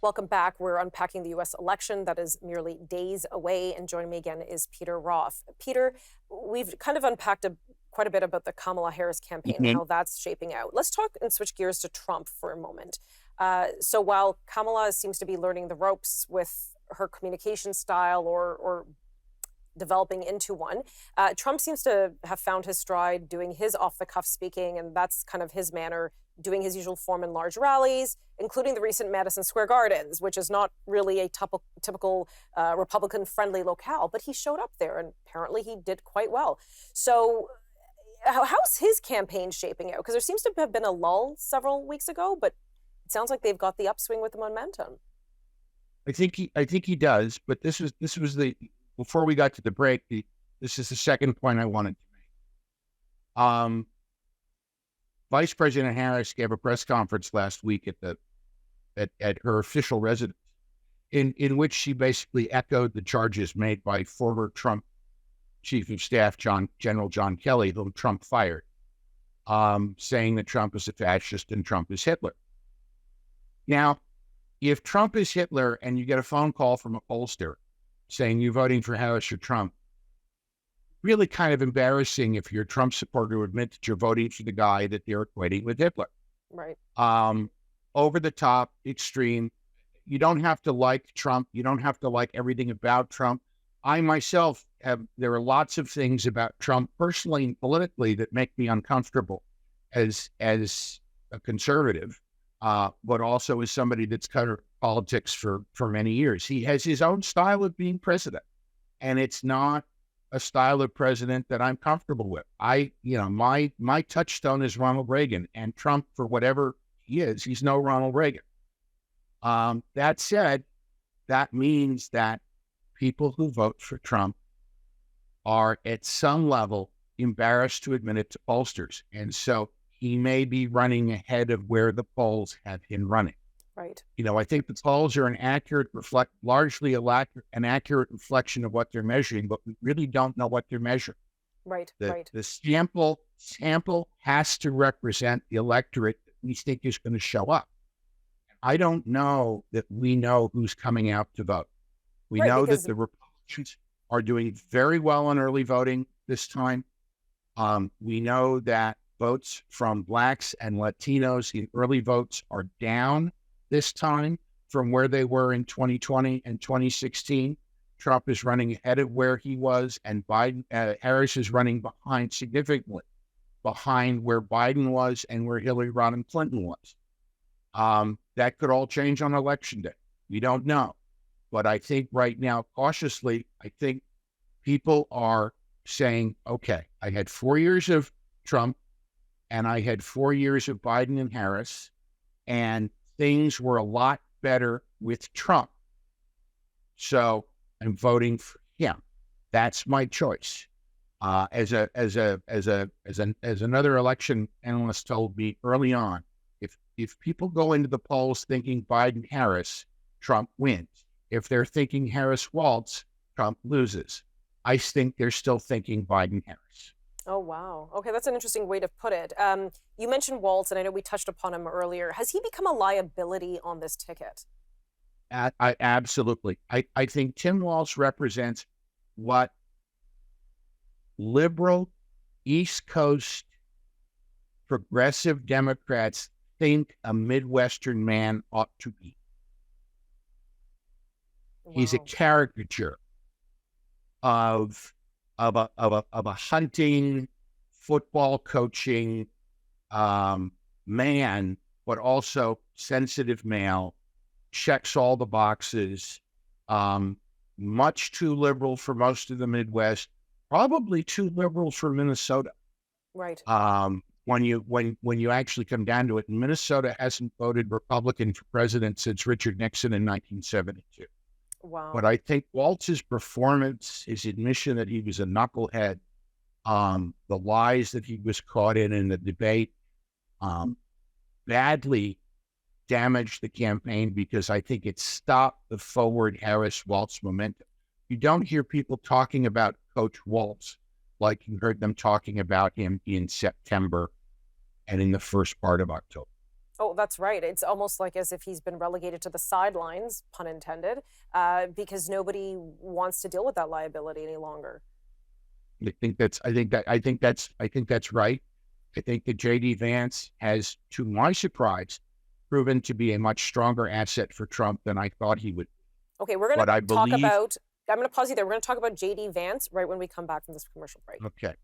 Welcome back. We're unpacking the U.S. election that is merely days away. And joining me again is Peter Roff. Peter, we've kind of unpacked quite a bit about the Kamala Harris campaign and Mhm. how that's shaping out. Let's talk and switch gears to Trump for a moment. So while Kamala seems to be learning the ropes with her communication style or developing into one. Trump seems to have found his stride doing his off the cuff speaking, and that's kind of his manner, doing his usual form in large rallies, including the recent Madison Square Gardens, which is not really a typical Republican friendly locale, but he showed up there and apparently he did quite well. So, how's his campaign shaping out? Because there seems to have been a lull several weeks ago, but it sounds like they've got the upswing with the momentum. I think he does, but this was the before we got to the break. This is the second point I wanted to make. Vice President Harris gave a press conference last week at her official residence, in which she basically echoed the charges made by former Trump Chief of Staff General John Kelly, whom Trump fired, saying that Trump is a fascist and Trump is Hitler. Now, if Trump is Hitler and you get a phone call from a pollster saying you're voting for Harris or Trump, really kind of embarrassing if you're a Trump supporter to admit that you're voting for the guy that they're equating with Hitler. Right. Over the top, extreme. You don't have to like Trump. You don't have to like everything about Trump. I myself there are lots of things about Trump personally and politically that make me uncomfortable as a conservative. But also as somebody that's covered politics for many years. He has his own style of being president, and it's not a style of president that I'm comfortable with. My touchstone is Ronald Reagan, and Trump, for whatever he is, he's no Ronald Reagan. That said, that means that people who vote for Trump are at some level embarrassed to admit it to pollsters. And so he may be running ahead of where the polls have him running. Right. I think the polls are an accurate reflection of what they're measuring, but we really don't know what they're measuring. Right. The sample has to represent the electorate that we think is going to show up. I don't know that we know who's coming out to vote. We know that the Republicans are doing very well on early voting this time. We know that votes from Blacks and Latinos in early votes are down this time from where they were in 2020 and 2016. Trump is running ahead of where he was, and Harris is running behind, significantly behind where Biden was and where Hillary Rodham Clinton was. That could all change on election day. We don't know. But I think right now, cautiously, I think people are saying, okay, I had 4 years of Trump, and I had 4 years of Biden and Harris, and things were a lot better with Trump. So I'm voting for him. That's my choice. As another election analyst told me early on, if people go into the polls thinking Biden Harris, Trump wins. If they're thinking Harris Walz, Trump loses. I think they're still thinking Biden Harris. Oh, wow. Okay, that's an interesting way to put it. You mentioned Walz, and I know we touched upon him earlier. Has he become a liability on this ticket? Absolutely. I think Tim Walz represents what liberal, East Coast, progressive Democrats think a Midwestern man ought to be. Wow. He's a caricature of a hunting, football coaching man, but also sensitive male, checks all the boxes, much too liberal for most of the Midwest, probably too liberal for Minnesota. Right. When you actually come down to it, Minnesota hasn't voted Republican for president since Richard Nixon in 1972. Wow. But I think Walz's performance, his admission that he was a knucklehead, the lies that he was caught in the debate, badly damaged the campaign because I think it stopped the forward Harris-Walz momentum. You don't hear people talking about Coach Walz like you heard them talking about him in September and in the first part of October. Oh, that's right. It's almost like as if he's been relegated to the sidelines, pun intended, because nobody wants to deal with that liability any longer. I think that's right. I think that JD Vance has, to my surprise, proven to be a much stronger asset for Trump than I thought he would. Okay, we're going But I to talk believe, about, I'm going to pause you there. We're going to talk about JD Vance right when we come back from this commercial break. okay.